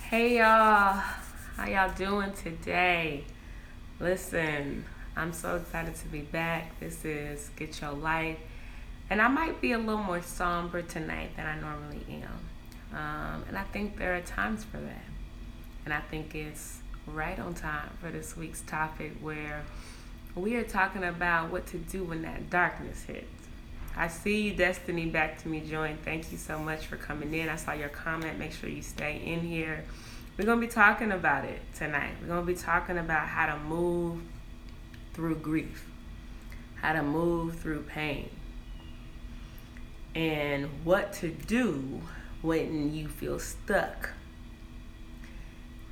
Hey y'all, how y'all doing today? Listen, I'm so excited to be back. This is Get Your Life, and I might be a little more somber tonight than I normally am. And I think there are times for that. And I think it's right on time for this week's topic where we are talking about what to do when that darkness hits. I see you, Destiny, back to me, join. Thank you so much for coming in. I saw your comment. Make sure you stay in here. We're going to be talking about it tonight. We're going to be talking about how to move through grief, how to move through pain, and what to do when you feel stuck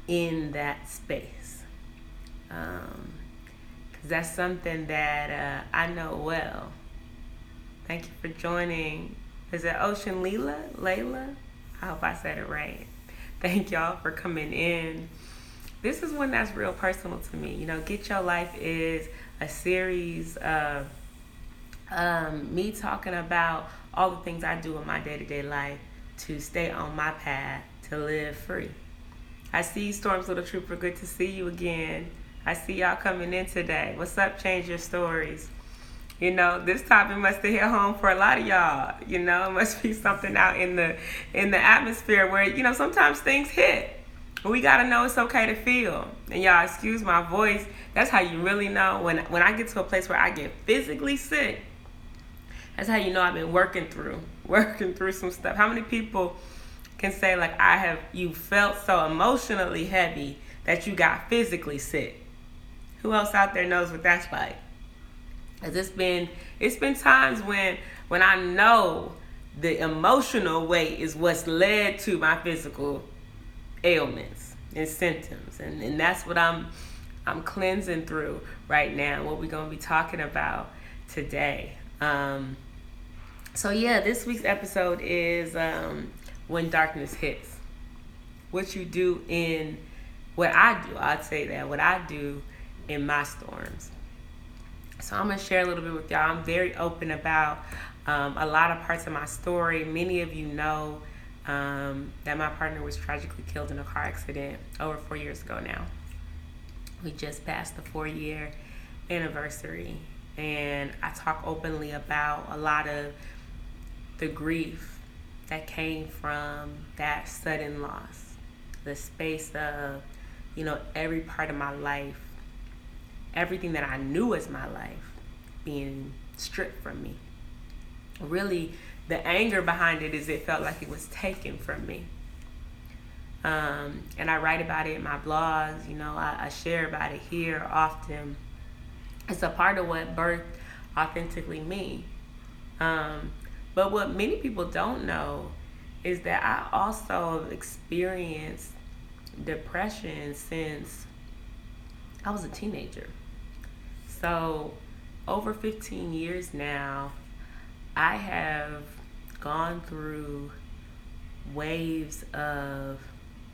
in that space. Because that's something that I know well. Thank you for joining. Is it Ocean Layla? I hope I said it right. Thank y'all for coming in. This is one that's real personal to me. Get Your Life is a series of me talking about all the things I do in my day-to-day life to stay on my path to live free. I see you, Storm's Little Trooper. Good to see you again. I see y'all coming in today. What's up, Change Your Stories? This topic must have hit home for a lot of y'all. It must be something out in the atmosphere where, sometimes things hit. But we gotta know it's okay to feel. And y'all, excuse my voice. That's how you really know when I get to a place where I get physically sick. That's how you know I've been working through some stuff. How many people can say like you felt so emotionally heavy that you got physically sick? Who else out there knows what that's like? Cause it's been times when I know the emotional weight is what's led to my physical ailments and symptoms, and that's what I'm cleansing through right now. What we're gonna be talking about today. So yeah, this week's episode is when darkness hits. What you do in what I do. I'd say that what I do in my storms. So I'm going to share a little bit with y'all. I'm very open about a lot of parts of my story. Many of you know that my partner was tragically killed in a car accident over 4 years ago now. We just passed the 4-year anniversary. And I talk openly about a lot of the grief that came from that sudden loss. The space of, every part of my life, everything that I knew as my life being stripped from me. Really, the anger behind it is it felt like it was taken from me. And I write about it in my blogs. I share about it here often. It's a part of what birthed authentically me. But what many people don't know is that I also experienced depression since I was a teenager. So over 15 years now, I have gone through waves of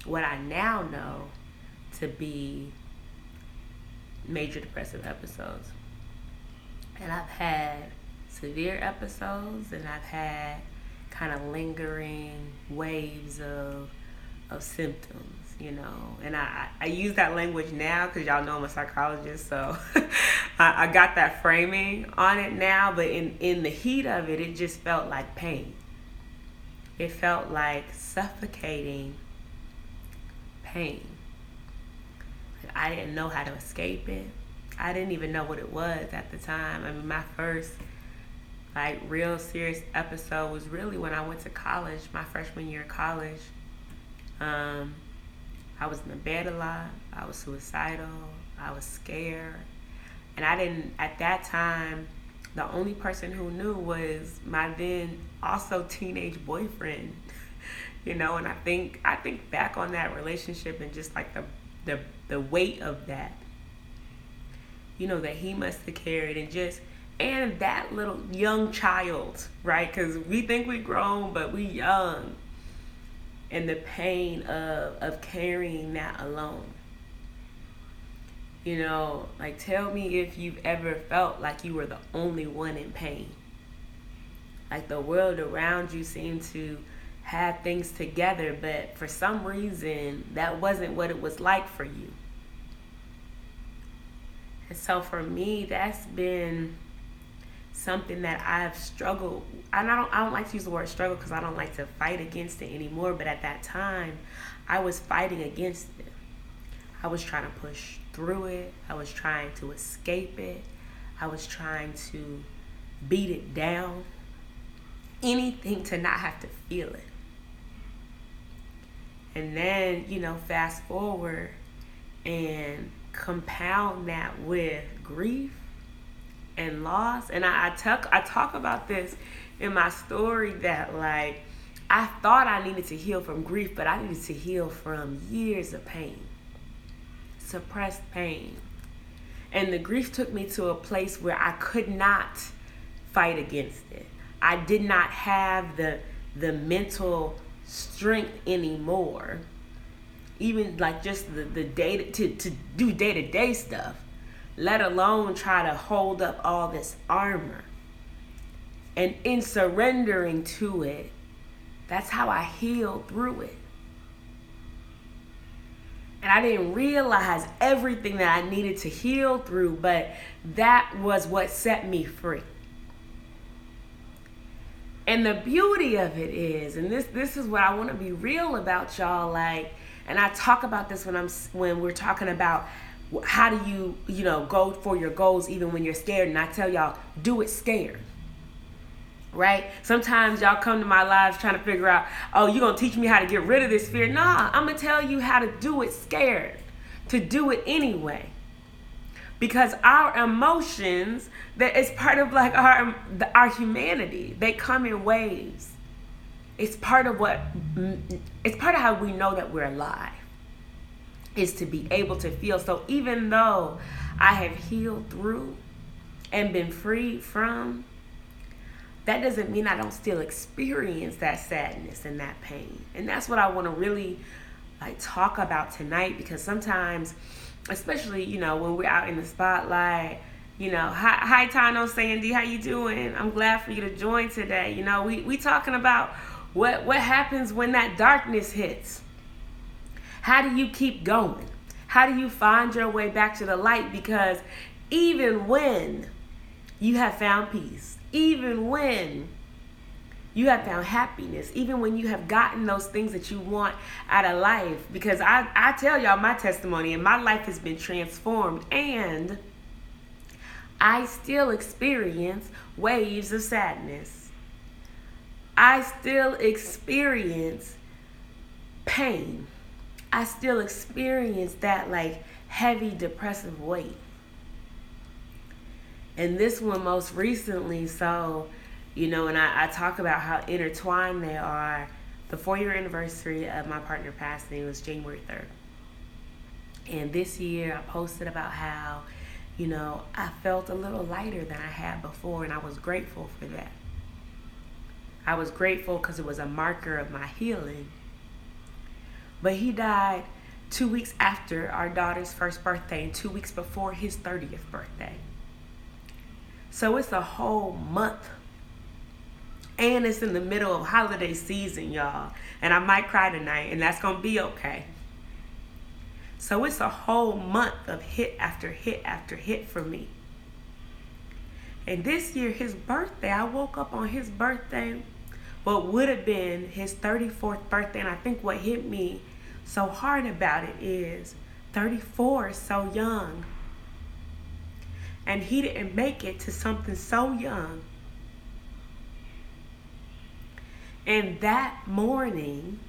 what I now know to be major depressive episodes. And I've had severe episodes, and I've had kind of lingering waves of symptoms. And I use that language now because y'all know I'm a psychologist, so I got that framing on it now, but in the heat of it, it just felt like pain. It felt like suffocating pain. I didn't know how to escape it. I didn't even know what it was at the time. I mean, my first real serious episode was really when I went to college, my freshman year of college. I was in the bed a lot. I was suicidal. I was scared. And at that time, the only person who knew was my then also teenage boyfriend. And I think back on that relationship and just like the weight of that, that he must have carried, and that little young child, right? Because we think we grown, but we young. And the pain of carrying that alone. Tell me if you've ever felt like you were the only one in pain. Like the world around you seemed to had things together, but for some reason that wasn't what it was like for you. And so for me, that's been something that I've struggled. And I don't like to use the word struggle because I don't like to fight against it anymore. But at that time, I was fighting against it. I was trying to push through it. I was trying to escape it. I was trying to beat it down. Anything to not have to feel it. And then, fast forward and compound that with grief and loss. And I talk about this in my story that, like, I thought I needed to heal from grief, but I needed to heal from years of pain, suppressed pain. And the grief took me to a place where I could not fight against it. I did not have the mental strength anymore, even like just the day to do day-to-day stuff, let alone try to hold up all this armor. And in surrendering to it, that's how I healed through it. And I didn't realize everything that I needed to heal through, but that was what set me free. And the beauty of it is, and this is what I want to be real about, y'all, like, and I talk about this when we're talking about how do you go for your goals even when you're scared, and I tell y'all, do it scared. Right? Sometimes y'all come to my lives trying to figure out, oh, you're going to teach me how to get rid of this fear. Nah, I'm going to tell you how to do it scared, to do it anyway. Because our emotions, that is part of like our humanity. They come in waves. It's part of how we know that we're alive, is to be able to feel. So even though I have healed through and been freed from, that doesn't mean I don't still experience that sadness and that pain. And that's what I want to really talk about tonight, because sometimes, especially, when we're out in the spotlight, hi Tano Sandy, how you doing? I'm glad for you to join today. We talking about what happens when that darkness hits. How do you keep going? How do you find your way back to the light? Because even when you have found peace, even when you have found happiness, even when you have gotten those things that you want out of life, because I tell y'all my testimony, and my life has been transformed, and I still experience waves of sadness. I still experience pain. I still experience that heavy depressive weight. And this one most recently, so, and I talk about how intertwined they are. The 4-year anniversary of my partner passing was January 3rd. And this year I posted about how, I felt a little lighter than I had before, and I was grateful for that. I was grateful because it was a marker of my healing. But he died 2 weeks after our daughter's first birthday and 2 weeks before his 30th birthday. So it's a whole month. And it's in the middle of holiday season, y'all. And I might cry tonight, and that's going to be okay. So it's a whole month of hit after hit after hit for me. And this year, his birthday, I woke up on his birthday, what would have been his 34th birthday. And I think what hit me so hard about it is 34 is so young. And he didn't make it to something so young. And that morning,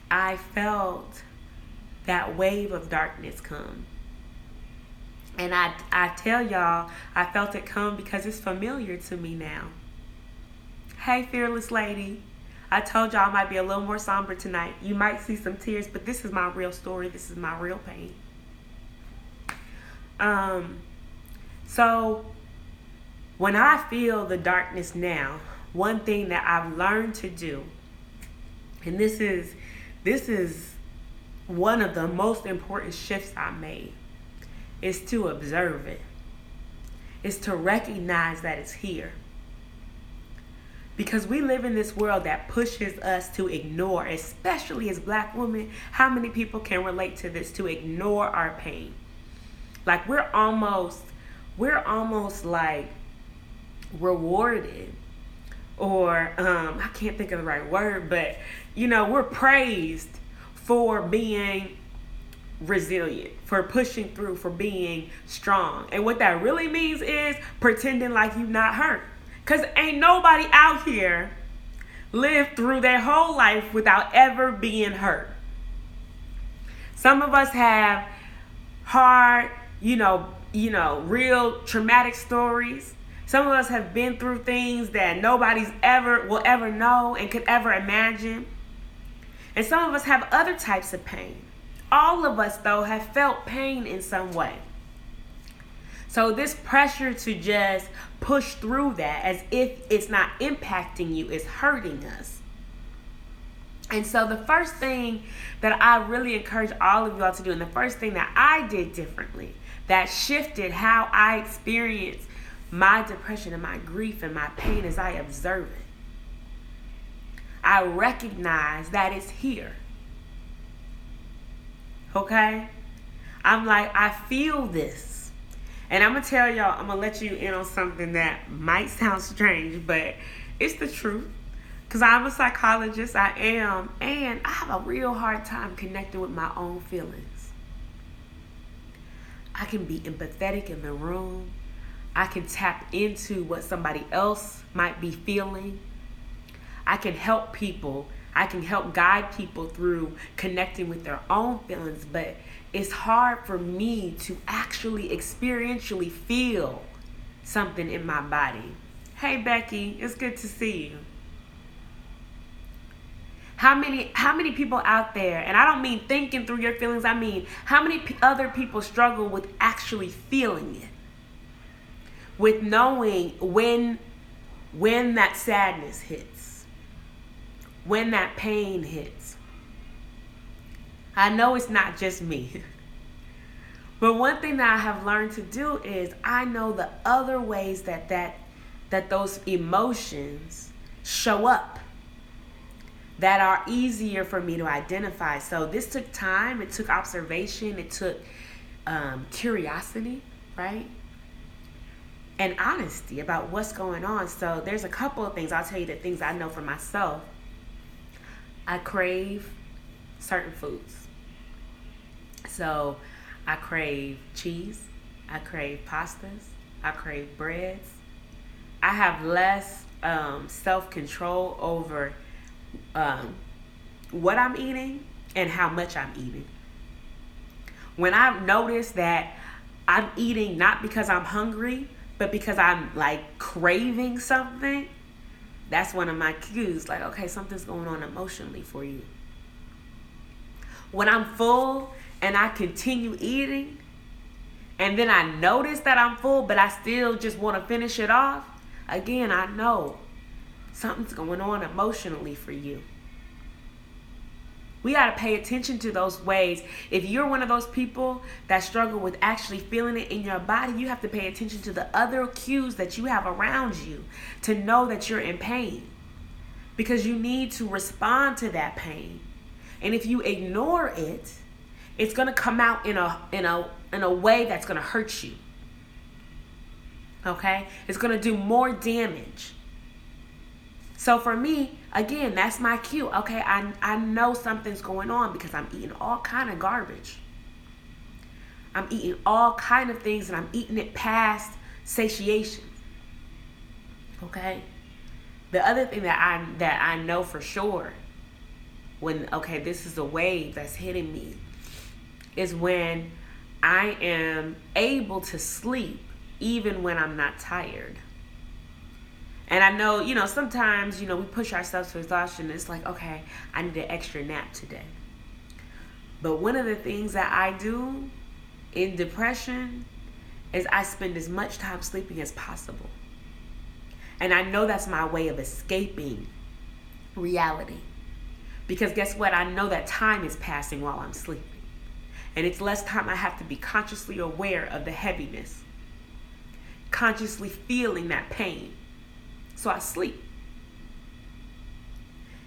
I felt that wave of darkness come. And I tell y'all, I felt it come because it's familiar to me now. Hey, fearless lady. I told y'all I might be a little more somber tonight. You might see some tears, but this is my real story. This is my real pain. So when I feel the darkness now, one thing that I've learned to do, and this is one of the most important shifts I made, is to observe it. Is to recognize that it's here. Because we live in this world that pushes us to ignore, especially as Black women. How many people can relate to this, to ignore our pain? Like we're almost like rewarded, or I can't think of the right word, but we're praised for being resilient, for pushing through, for being strong. And what that really means is pretending like you're not hurt. Because ain't nobody out here lived through their whole life without ever being hurt. Some of us have hard, real traumatic stories. Some of us have been through things that nobody's will ever know and could ever imagine. And some of us have other types of pain. All of us, though, have felt pain in some way. So this pressure to just push through that as if it's not impacting you is hurting us. And so the first thing that I really encourage all of y'all to do, and the first thing that I did differently that shifted how I experienced my depression and my grief and my pain, as I observe it. I recognize that it's here. Okay? I'm like, I feel this. And I'm going to tell y'all, I'm going to let you in on something that might sound strange, but it's the truth. Because I'm a psychologist, I am, and I have a real hard time connecting with my own feelings. I can be empathetic in the room. I can tap into what somebody else might be feeling. I can help people. I can help guide people through connecting with their own feelings, but it's hard for me to actually experientially feel something in my body. Hey, Becky, it's good to see you. How many people out there, and I don't mean thinking through your feelings, I mean how many other people struggle with actually feeling it? With knowing when that sadness hits, when that pain hits. I know it's not just me. But one thing that I have learned to do is I know the other ways that those emotions show up that are easier for me to identify. So this took time, it took observation, it took curiosity, right? And honesty about what's going on. So there's a couple of things. I'll tell you the things I know for myself. I crave certain foods. So I crave cheese. I crave pastas. I crave breads. I have less self-control over what I'm eating and how much I'm eating. When I've noticed that I'm eating not because I'm hungry, but because I'm like craving something, that's one of my cues. Like, okay, something's going on emotionally for you. When I'm full and I continue eating, and then I notice that I'm full, but I still just want to finish it off, again, I know something's going on emotionally for you. We got to pay attention to those ways. If you're one of those people that struggle with actually feeling it in your body, you have to pay attention to the other cues that you have around you to know that you're in pain, because you need to respond to that pain. And if you ignore it, it's going to come out in a way that's going to hurt you. Okay? It's going to do more damage. So for me, again, that's my cue. Okay, I know something's going on because I'm eating all kind of garbage. I'm eating all kind of things, and I'm eating it past satiation. Okay? The other thing that I know for sure, when, okay, this is a wave that's hitting me, is when I am able to sleep even when I'm not tired. And I know, sometimes, we push ourselves to exhaustion. It's like, okay, I need an extra nap today. But one of the things that I do in depression is I spend as much time sleeping as possible. And I know that's my way of escaping reality. Because guess what? I know that time is passing while I'm sleeping. And it's less time I have to be consciously aware of the heaviness, consciously feeling that pain. So I sleep.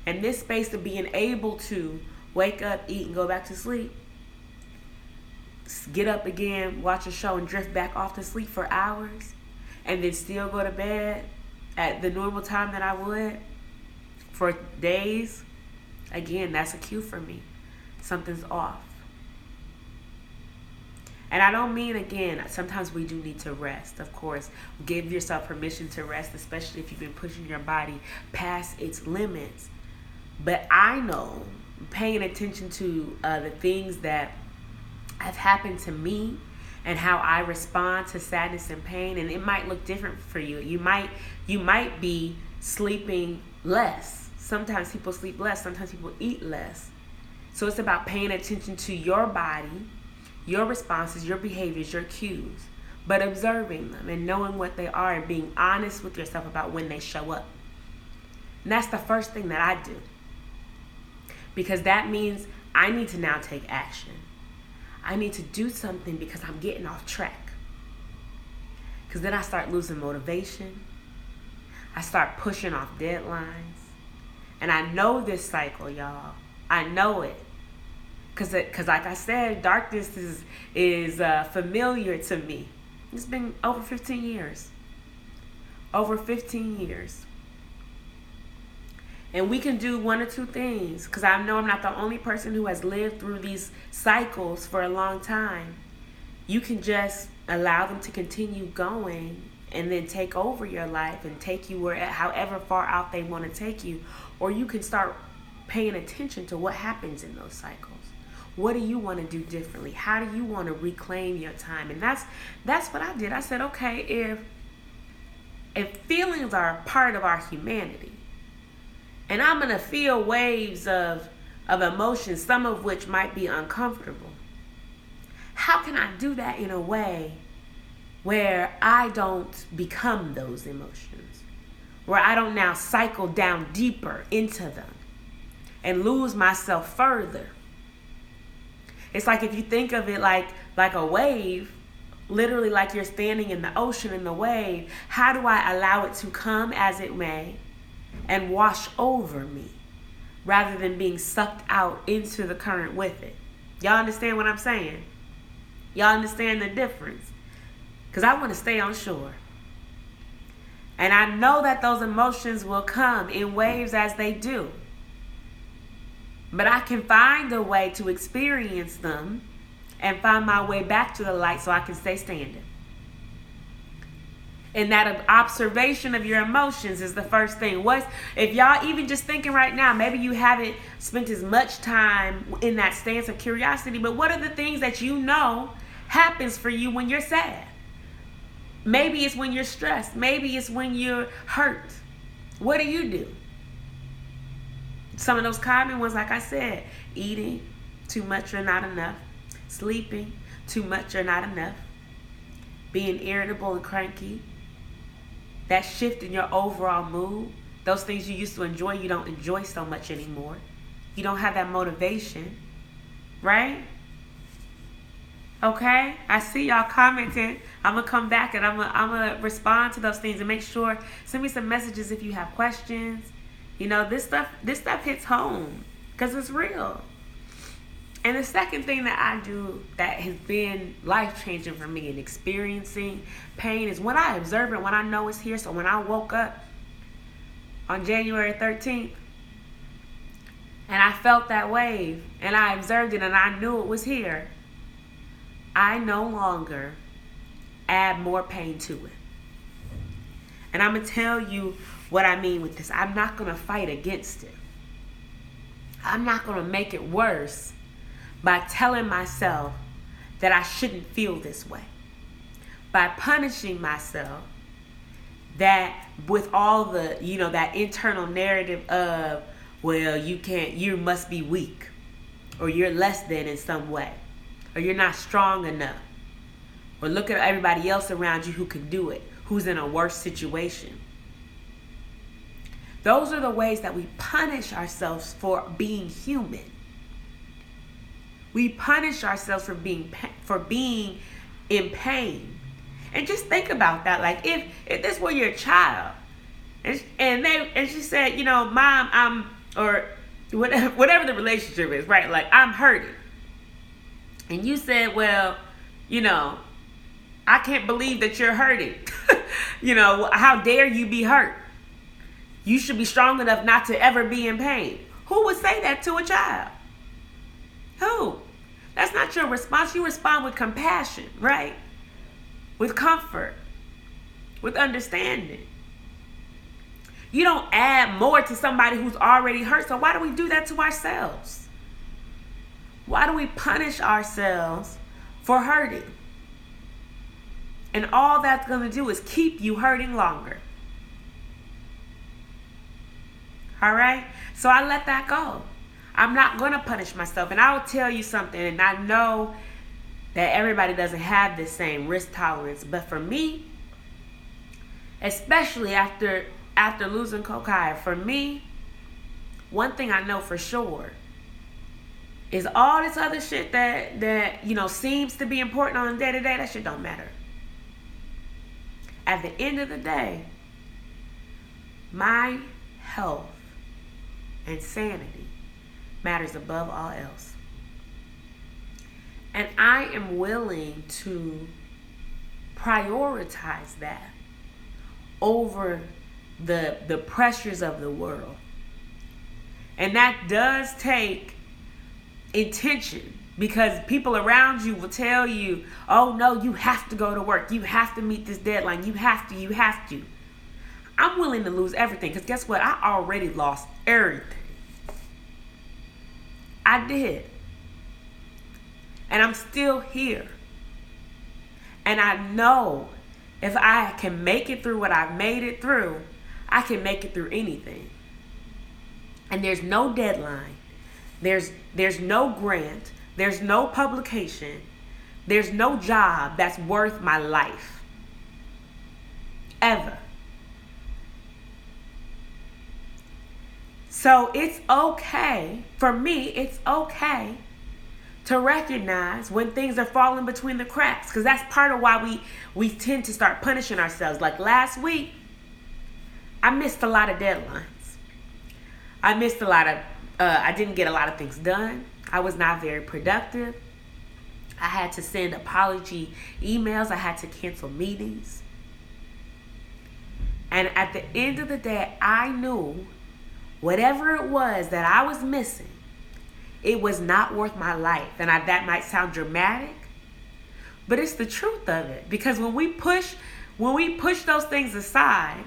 And this space of being able to wake up, eat, and go back to sleep, get up again, watch a show, and drift back off to sleep for hours, and then still go to bed at the normal time that I would for days, again, that's a cue for me. Something's off. And I don't mean, again, sometimes we do need to rest, of course. Give yourself permission to rest, especially if you've been pushing your body past its limits. But I know, paying attention to the things that have happened to me and how I respond to sadness and pain, and it might look different for you. You might be sleeping less. Sometimes people sleep less. Sometimes people eat less. So it's about paying attention to your body, your responses, your behaviors, your cues, but observing them and knowing what they are and being honest with yourself about when they show up. And that's the first thing that I do, because that means I need to now take action. I need to do something because I'm getting off track. Because then I start losing motivation. I start pushing off deadlines. And I know this cycle, y'all. I know it. Because like I said, darkness is familiar to me. It's been over 15 years. Over 15 years. And we can do one or two things, because I know I'm not the only person who has lived through these cycles for a long time. You can just allow them to continue going and then take over your life and take you however far out they want to take you. Or you can start paying attention to what happens in those cycles. What do you want to do differently? How do you want to reclaim your time? And that's what I did. I said, okay, if feelings are a part of our humanity, and I'm going to feel waves of emotions, some of which might be uncomfortable, how can I do that in a way where I don't become those emotions? Where I don't now cycle down deeper into them and lose myself further? It's like, if you think of it like a wave, literally like you're standing in the ocean in the wave, how do I allow it to come as it may and wash over me rather than being sucked out into the current with it? Y'all understand what I'm saying? Y'all understand the difference? Because I want to stay on shore. And I know that those emotions will come in waves as they do. But I can find a way to experience them and find my way back to the light so I can stay standing. And that observation of your emotions is the first thing. If y'all even just thinking right now, maybe you haven't spent as much time in that stance of curiosity, but what are the things that you know happens for you when you're sad? Maybe it's when you're stressed. Maybe it's when you're hurt. What do? Some of those common ones, like I said, eating too much or not enough, sleeping too much or not enough, being irritable and cranky, that shift in your overall mood, those things you used to enjoy, you don't enjoy so much anymore. You don't have that motivation, right? Okay, I see y'all commenting. I'm going to come back and I'm going to respond to those things and make sure, send me some messages if you have questions. You know, this stuff hits home because it's real. And the second thing that I do that has been life-changing for me in experiencing pain is when I observe it, when I know it's here. So when I woke up on January 13th and I felt that wave and I observed it and I knew it was here, I no longer add more pain to it. And I'm going to tell you what I mean with this. I'm not going to fight against it. I'm not going to make it worse by telling myself that I shouldn't feel this way. By punishing myself that with all the, that internal narrative of, well, you must be weak, or you're less than in some way, or you're not strong enough, or look at everybody else around you who can do it, who's in a worse situation. Those are the ways that we punish ourselves for being human. We punish ourselves for being in pain. And just think about that. Like if this were your child, and she said, Mom, or whatever the relationship is, right? Like, I'm hurting. And you said, well, I can't believe that you're hurting. How dare you be hurt? You should be strong enough not to ever be in pain. Who would say that to a child? Who? That's not your response. You respond with compassion, right? With comfort, with understanding. You don't add more to somebody who's already hurt. So why do we do that to ourselves? Why do we punish ourselves for hurting? And all that's going to do is keep you hurting longer. All right? So I let that go. I'm not going to punish myself. And I will tell you something, and I know that everybody doesn't have the same risk tolerance. But for me, especially after losing Kokai, for me, one thing I know for sure is all this other shit that seems to be important on a day-to-day, that shit don't matter. At the end of the day, my health and sanity matters above all else. And I am willing to prioritize that over the pressures of the world. And that does take intention, because people around you will tell you, oh no, you have to go to work. You have to meet this deadline. You have to. I'm willing to lose everything, because guess what? I already lost everything. I did. And I'm still here. And I know if I can make it through what I've made it through, I can make it through anything. And there's no deadline. There's no grant. There's no publication. There's no job that's worth my life. Ever. So it's okay, for me, it's okay to recognize when things are falling between the cracks, because that's part of why we tend to start punishing ourselves. Like last week, I missed a lot of deadlines. I didn't get a lot of things done. I was not very productive. I had to send apology emails. I had to cancel meetings. And at the end of the day, I knew whatever it was that I was missing, it was not worth my life. And that might sound dramatic, but it's the truth of it. Because when we push those things aside,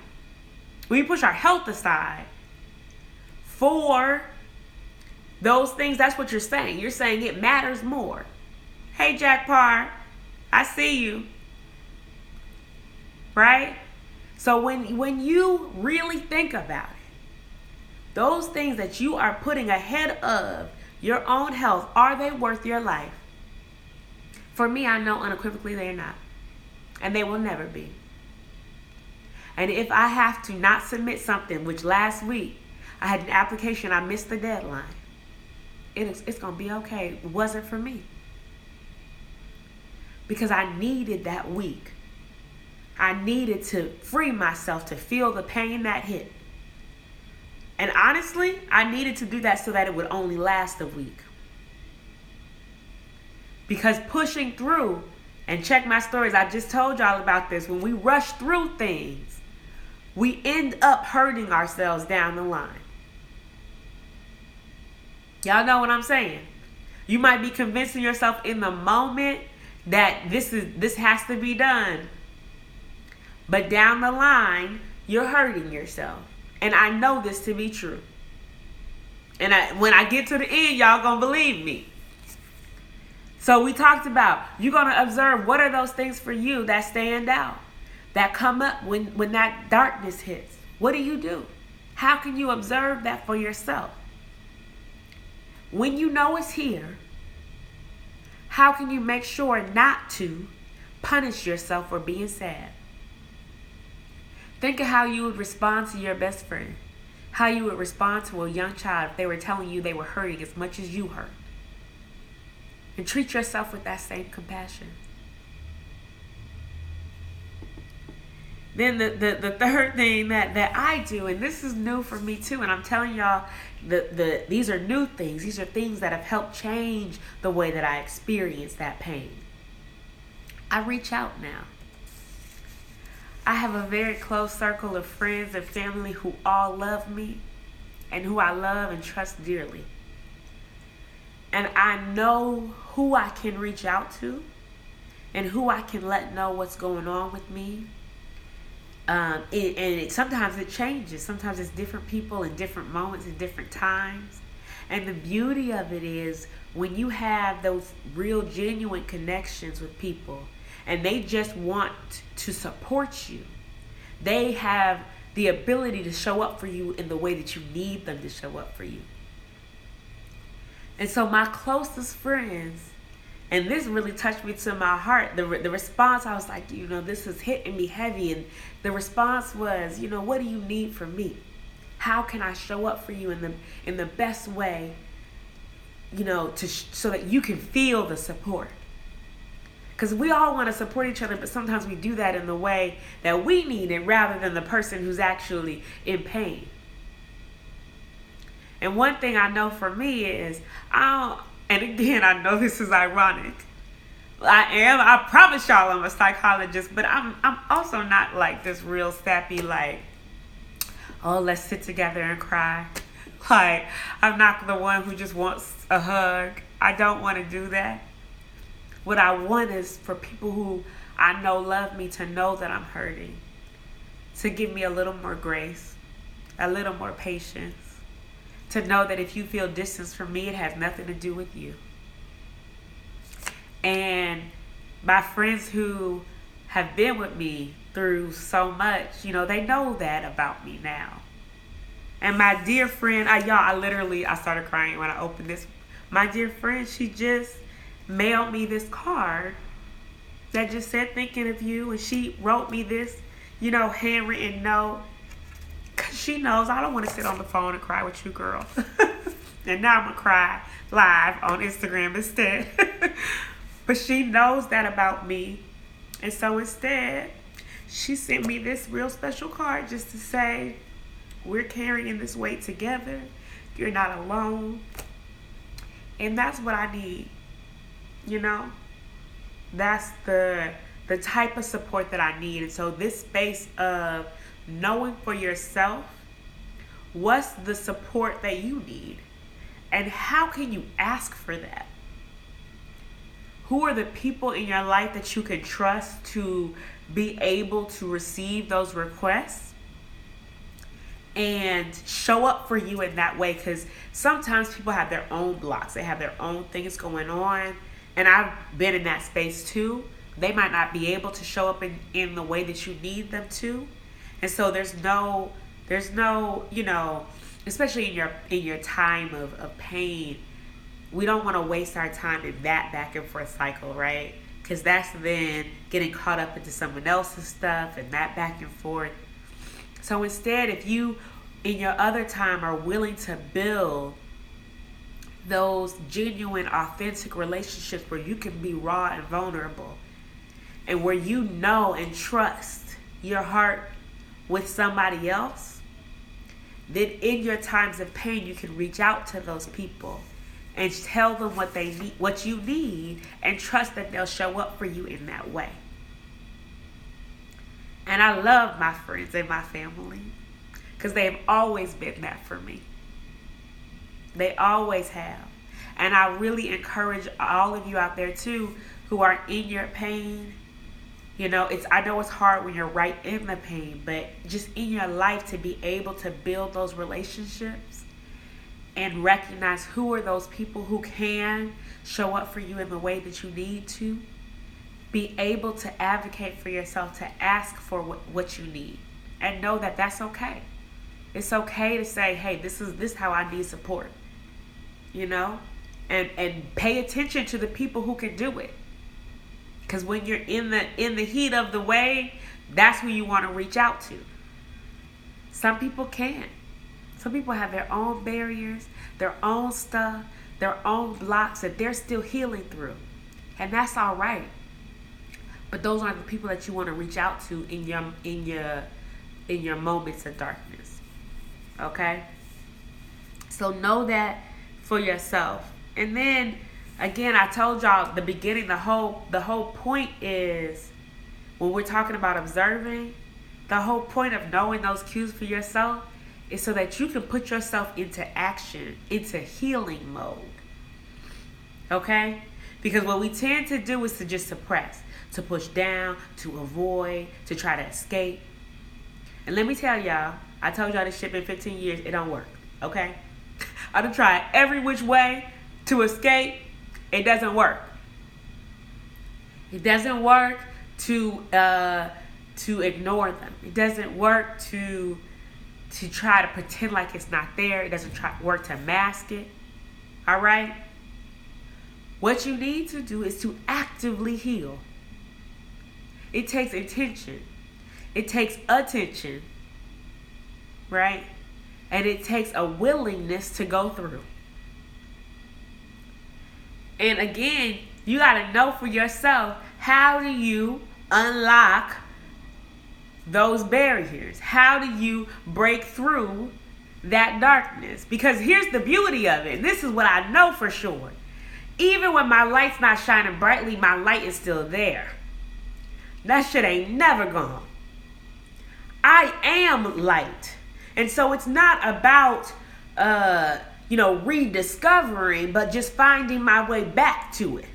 when we push our health aside for those things, that's what you're saying. You're saying it matters more. Hey, Jack Parr, I see you. Right? So when you really think about it, those things that you are putting ahead of your own health, are they worth your life? For me, I know unequivocally they're not. And they will never be. And if I have to not submit something, which last week I had an application, I missed the deadline, it's going to be okay. It wasn't for me. Because I needed that week. I needed to free myself to feel the pain that hit. And honestly, I needed to do that so that it would only last a week. Because pushing through, and check my stories, I just told y'all about this. When we rush through things, we end up hurting ourselves down the line. Y'all know what I'm saying? You might be convincing yourself in the moment that this has to be done. But down the line, you're hurting yourself. And I know this to be true. And when I get to the end, y'all gonna believe me. So we talked about, you're gonna observe what are those things for you that stand out, that come up when that darkness hits. What do? How can you observe that for yourself? When you know it's here, how can you make sure not to punish yourself for being sad? Think of how you would respond to your best friend. How you would respond to a young child if they were telling you they were hurting as much as you hurt. And treat yourself with that same compassion. Then the third thing that I do, and this is new for me too, and I'm telling y'all, these are new things. These are things that have helped change the way that I experience that pain. I reach out now. I have a very close circle of friends and family who all love me and who I love and trust dearly. And I know who I can reach out to and who I can let know what's going on with me. Sometimes it changes. Sometimes it's different people in different moments and different times. And the beauty of it is when you have those real genuine connections with people and they just want to support you, they have the ability to show up for you in the way that you need them to show up for you. And so my closest friends, and this really touched me to my heart, the response, I was like, this is hitting me heavy. And the response was, what do you need from me? How can I show up for you in the best way, so that you can feel the support? Because we all want to support each other, but sometimes we do that in the way that we need it rather than the person who's actually in pain. And one thing I know for me is, and again, I know this is ironic. I promise y'all I'm a psychologist, but I'm also not like this real sappy, like, oh, let's sit together and cry. Like, I'm not the one who just wants a hug. I don't want to do that. What I want is for people who I know love me to know that I'm hurting, to give me a little more grace, a little more patience, to know that if you feel distance from me, it has nothing to do with you. And my friends who have been with me through so much, they know that about me now. And my dear friend, I started crying when I opened this. My dear friend, she just mailed me this card that just said thinking of you, and she wrote me this, handwritten note, because she knows I don't want to sit on the phone and cry with you, girl. And now I'm going to cry live on Instagram instead. But she knows that about me. And so instead, she sent me this real special card just to say, we're carrying this weight together. You're not alone. And that's what I need. That's the type of support that I need. And so this space of knowing for yourself what's the support that you need and how can you ask for that? Who are the people in your life that you can trust to be able to receive those requests and show up for you in that way? Because sometimes people have their own blocks. They have their own things going on. And I've been in that space too. They might not be able to show up in the way that you need them to. And so there's no, especially in your time of pain, we don't want to waste our time in that back and forth cycle, right? Because that's then getting caught up into someone else's stuff and that back and forth. So instead, if you, in your other time, are willing to build those genuine, authentic relationships where you can be raw and vulnerable, and where you know and trust your heart with somebody else, then in your times of pain, you can reach out to those people and tell them what they need, what you need, and trust that they'll show up for you in that way. And I love my friends and my family because they have always been that for me. They always have. And I really encourage all of you out there too who are in your pain. I know it's hard when you're right in the pain, but just in your life to be able to build those relationships and recognize who are those people who can show up for you in the way that you need to. Be able to advocate for yourself, to ask for what you need, and know that that's okay. It's okay to say, hey, this is how I need support, and pay attention to the people who can do it. Because when you're in the heat of the wave, that's who you want to reach out to. Some people can't. Some people have their own barriers, their own stuff, their own blocks that they're still healing through. And that's all right. But those aren't the people that you want to reach out to in your moments of darkness. Okay? So know that for yourself. And then again, I told y'all at the beginning, the whole point is, when we're talking about observing, the whole point of knowing those cues for yourself is so that you can put yourself into action, into healing mode. Okay? Because what we tend to do is to just suppress, to push down, to avoid, to try to escape. And let me tell y'all, I told y'all this shit in 15 years, it don't work. Okay? I done tried every which way to escape. It doesn't work. It doesn't work to ignore them. It doesn't work to try to pretend like it's not there. It doesn't work to mask it. All right? What you need to do is to actively heal. It takes intention. It takes attention. Right? And it takes a willingness to go through. And again, you got to know for yourself, how do you unlock those barriers? How do you break through that darkness? Because here's the beauty of it. This is what I know for sure. Even when my light's not shining brightly, my light is still there. That shit ain't never gone. I am light. And so it's not about, rediscovering, but just finding my way back to it.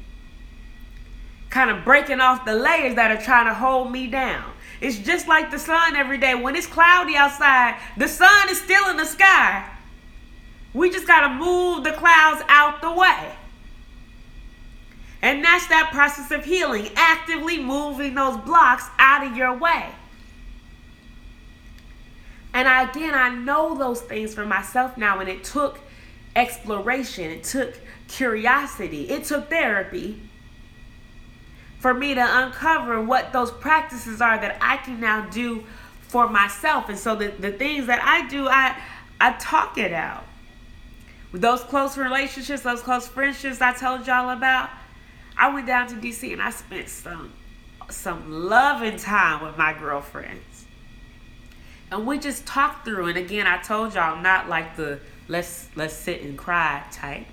Kind of breaking off the layers that are trying to hold me down. It's just like the sun every day. When it's cloudy outside, the sun is still in the sky. We just got to move the clouds out the way. And that's that process of healing, actively moving those blocks out of your way. And I know those things for myself now, and it took exploration, it took curiosity, it took therapy for me to uncover what those practices are that I can now do for myself. And so the things that I do, I talk it out. With those close relationships, those close friendships I told y'all about, I went down to DC and I spent some loving time with my girlfriends. And we just talked through. And again, I told y'all, I'm not like the let's sit and cry type.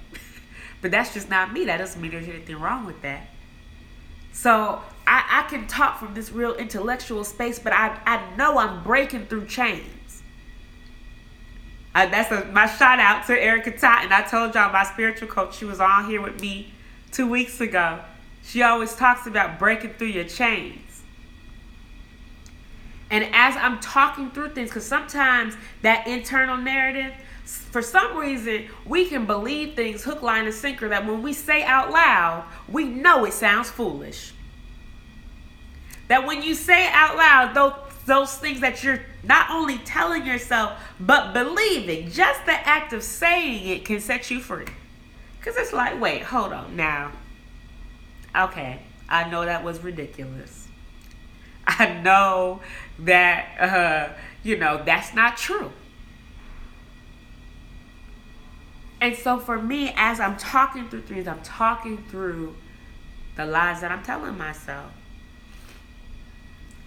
But that's just not me. That doesn't mean there's anything wrong with that. So I can talk from this real intellectual space, but I know I'm breaking through chains. That's my shout out to Erica Totten. I told y'all my spiritual coach, she was on here with me 2 weeks ago. She always talks about breaking through your chains. And as I'm talking through things, because sometimes that internal narrative, for some reason, we can believe things hook, line, and sinker that when we say out loud, we know it sounds foolish. That when you say out loud, those things that you're not only telling yourself, but believing, just the act of saying it can set you free. Because it's like, wait, hold on now. Okay, I know that was ridiculous. I know that, that's not true. And so for me, as I'm talking through things, I'm talking through the lies that I'm telling myself.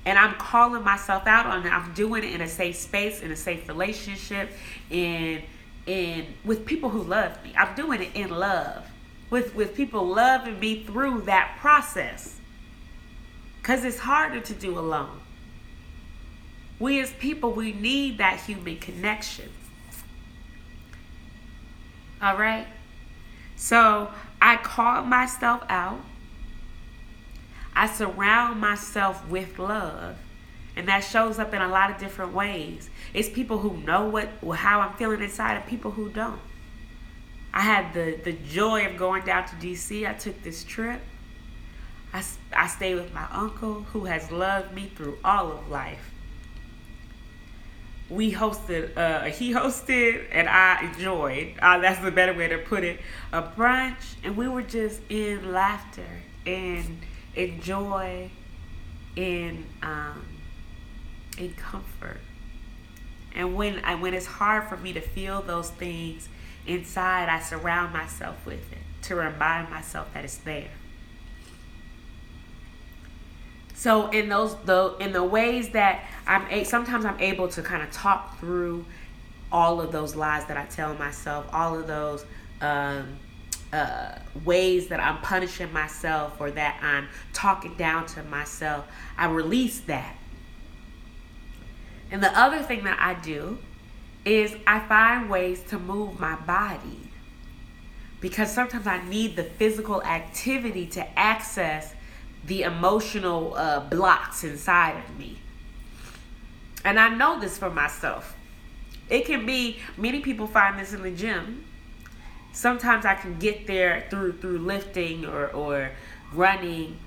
And I'm calling myself out on it. I'm doing it in a safe space, in a safe relationship, with people who love me. I'm doing it in love. With people loving me through that process. Because it's harder to do alone. We as people, we need that human connection. All right? So I call myself out. I surround myself with love. And that shows up in a lot of different ways. It's people who know how I'm feeling inside and people who don't. I had the joy of going down to DC. I took this trip. I stayed with my uncle who has loved me through all of life. He hosted and I enjoyed, that's the better way to put it, a brunch. And we were just in laughter and in joy, in comfort. And when it's hard for me to feel those things inside, I surround myself with it to remind myself that it's there. So in the ways that sometimes I'm able to kind of talk through all of those lies that I tell myself, all of those ways that I'm punishing myself or that I'm talking down to myself. I release that. And the other thing that I do is I find ways to move my body, because sometimes I need the physical activity to access the emotional blocks inside of me. And I know this for myself. It can be, many people find this in the gym. Sometimes I can get there through lifting or running.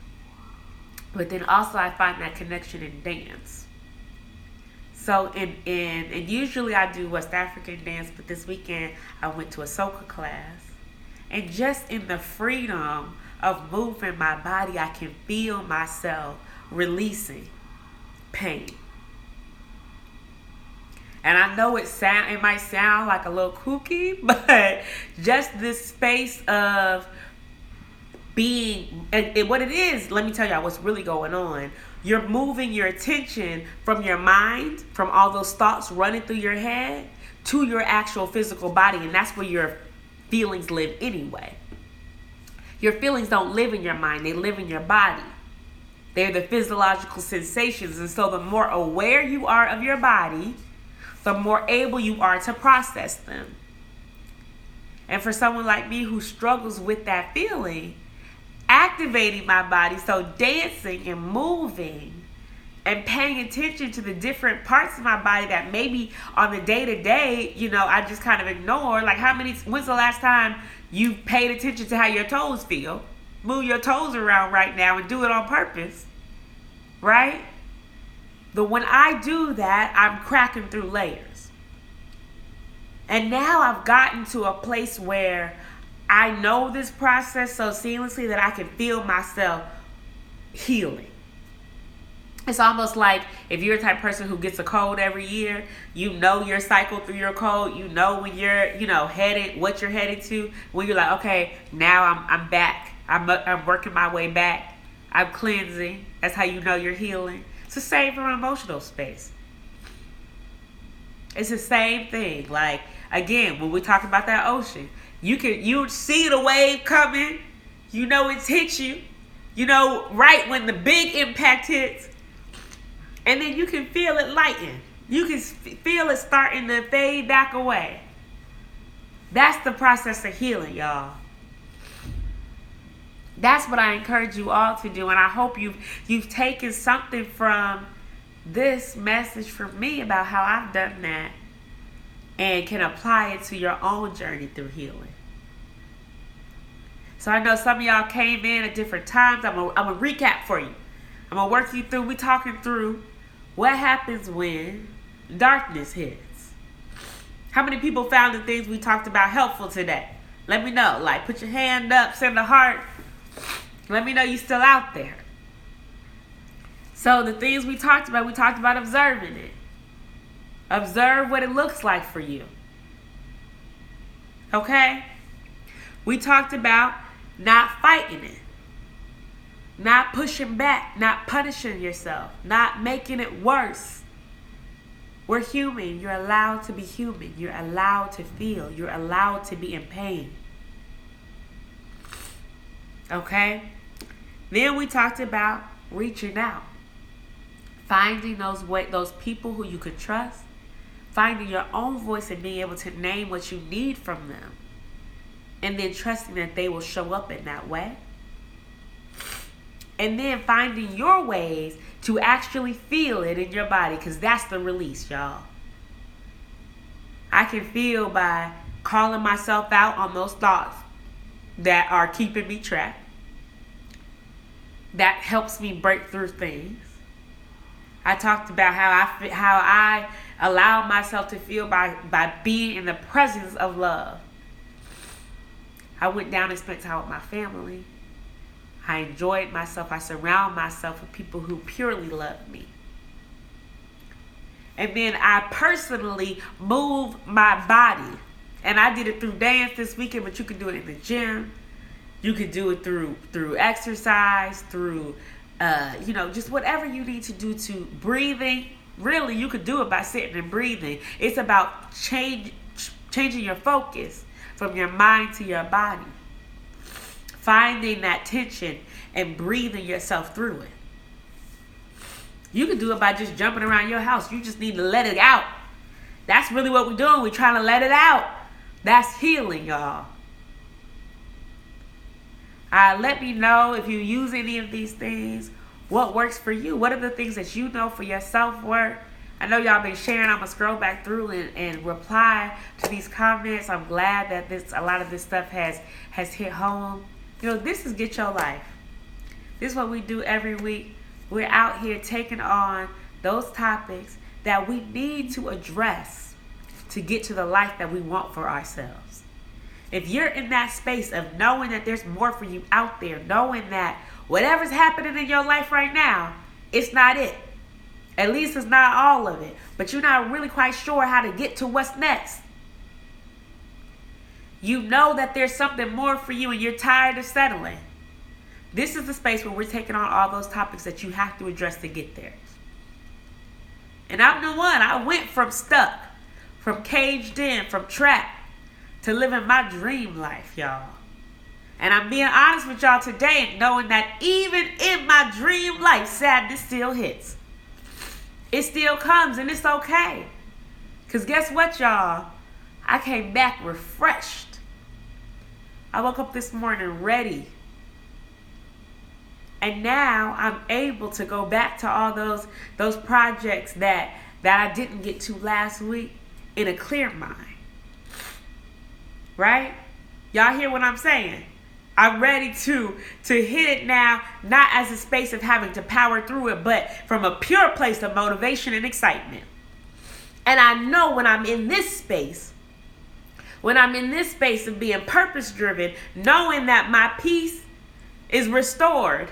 But then also I find that connection in dance. So and usually I do West African dance, but this weekend I went to a soca class. And just in the freedom of moving my body, I can feel myself releasing pain. And I know it might sound like a little kooky, but just this space of being, and what it is, let me tell y'all what's really going on. You're moving your attention from your mind, from all those thoughts running through your head, to your actual physical body, and that's where your feelings live anyway. Your feelings don't live in your mind, they live in your body. They're the physiological sensations, and so the more aware you are of your body, the more able you are to process them. And for someone like me who struggles with that feeling, activating my body, so dancing and moving and paying attention to the different parts of my body that maybe on the day-to-day, I just kind of ignore. Like when's the last time you paid attention to how your toes feel? Move your toes around right now and do it on purpose, right? But when I do that, I'm cracking through layers. And now I've gotten to a place where I know this process so seamlessly that I can feel myself healing. It's almost like if you're the type of person who gets a cold every year, you know your cycle through your cold, you know when you're, headed, what you're headed to, when you're like, okay, now I'm back. I'm working my way back. I'm cleansing. That's how you know you're healing. It's the same from an emotional space. It's the same thing. Like, again, when we talk about that ocean, you see the wave coming, it's hit you, right when the big impact hits, and then you can feel it lighten. You can feel it starting to fade back away. That's the process of healing, y'all. That's what I encourage you all to do, and I hope you've taken something from this message from me about how I've done that and can apply it to your own journey through healing. So I know some of y'all came in at different times. I'm gonna recap for you. I'm gonna work you through. We talking through what happens when darkness hits. How many people found the things we talked about helpful today? Let me know. Like, put your hand up, send a heart. Let me know you still out there. So the things we talked about observing it. Observe what it looks like for you. Okay? We talked about not fighting it. Not pushing back. Not punishing yourself. Not making it worse. We're human. You're allowed to be human. You're allowed to feel. You're allowed to be in pain. Okay? Then we talked about reaching out. Finding those people who you could trust. Finding your own voice and being able to name what you need from them. And then trusting that they will show up in that way. And then finding your ways to actually feel it in your body, because that's the release, y'all. I can feel by calling myself out on those thoughts that are keeping me trapped. That helps me break through things. I talked about how I allow myself to feel by being in the presence of love. I went down and spent time with my family. I enjoyed myself. I surround myself with people who purely love me. And then I personally move my body. And I did it through dance this weekend, but you can do it in the gym. You could do it through exercise, through just whatever you need to do to breathing. Really, you could do it by sitting and breathing. It's about changing your focus from your mind to your body. Finding that tension and breathing yourself through it. You can do it by just jumping around your house. You just need to let it out. That's really what we're doing. We're trying to let it out. That's healing, y'all. Let me know if you use any of these things. What works for you? What are the things that you know for your self-work? I know y'all been sharing. I'm going to scroll back through and reply to these comments. I'm glad that a lot of this stuff has hit home. This is Get Your Life. This is what we do every week. We're out here taking on those topics that we need to address to get to the life that we want for ourselves. If you're in that space of knowing that there's more for you out there, knowing that whatever's happening in your life right now, it's not it. At least it's not all of it. But you're not really quite sure how to get to what's next. You know that there's something more for you and you're tired of settling. This is the space where we're taking on all those topics that you have to address to get there. And I'm the one. I went from stuck, from caged in, from trapped, to living my dream life, y'all. And I'm being honest with y'all today and knowing that even in my dream life, sadness still hits. It still comes and it's okay. Because guess what, y'all? I came back refreshed. I woke up this morning ready. And now I'm able to go back to all those projects that I didn't get to last week in a clear mind. Right? Y'all hear what I'm saying? I'm ready to hit it now, not as a space of having to power through it, but from a pure place of motivation and excitement. And I know when I'm in this space of being purpose-driven, knowing that my peace is restored,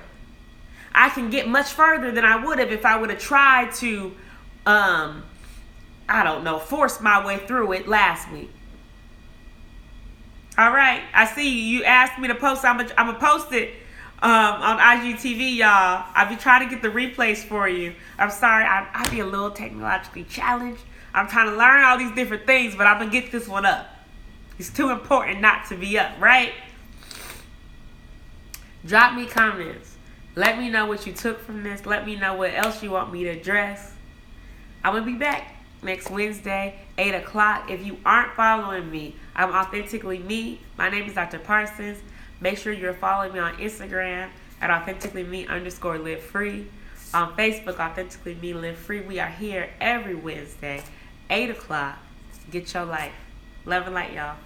I can get much further than I would have if I would have tried to, force my way through it last week. All right, I see you. You asked me to post. I'm gonna post it on IGTV, y'all. I'll be trying to get the replays for you. I'm sorry, I be a little technologically challenged. I'm trying to learn all these different things, but I'm gonna get this one up. It's too important not to be up, right? Drop me comments. Let me know what you took from this. Let me know what else you want me to address. I'm gonna be back next Wednesday, 8 o'clock. If you aren't following me, I'm Authentically Me. My name is Dr. Parsons. Make sure you're following me on Instagram at AuthenticallyMe_Live Free. On Facebook, Authentically Me Live Free. We are here every Wednesday, 8 o'clock. Get your life. Love and light, y'all.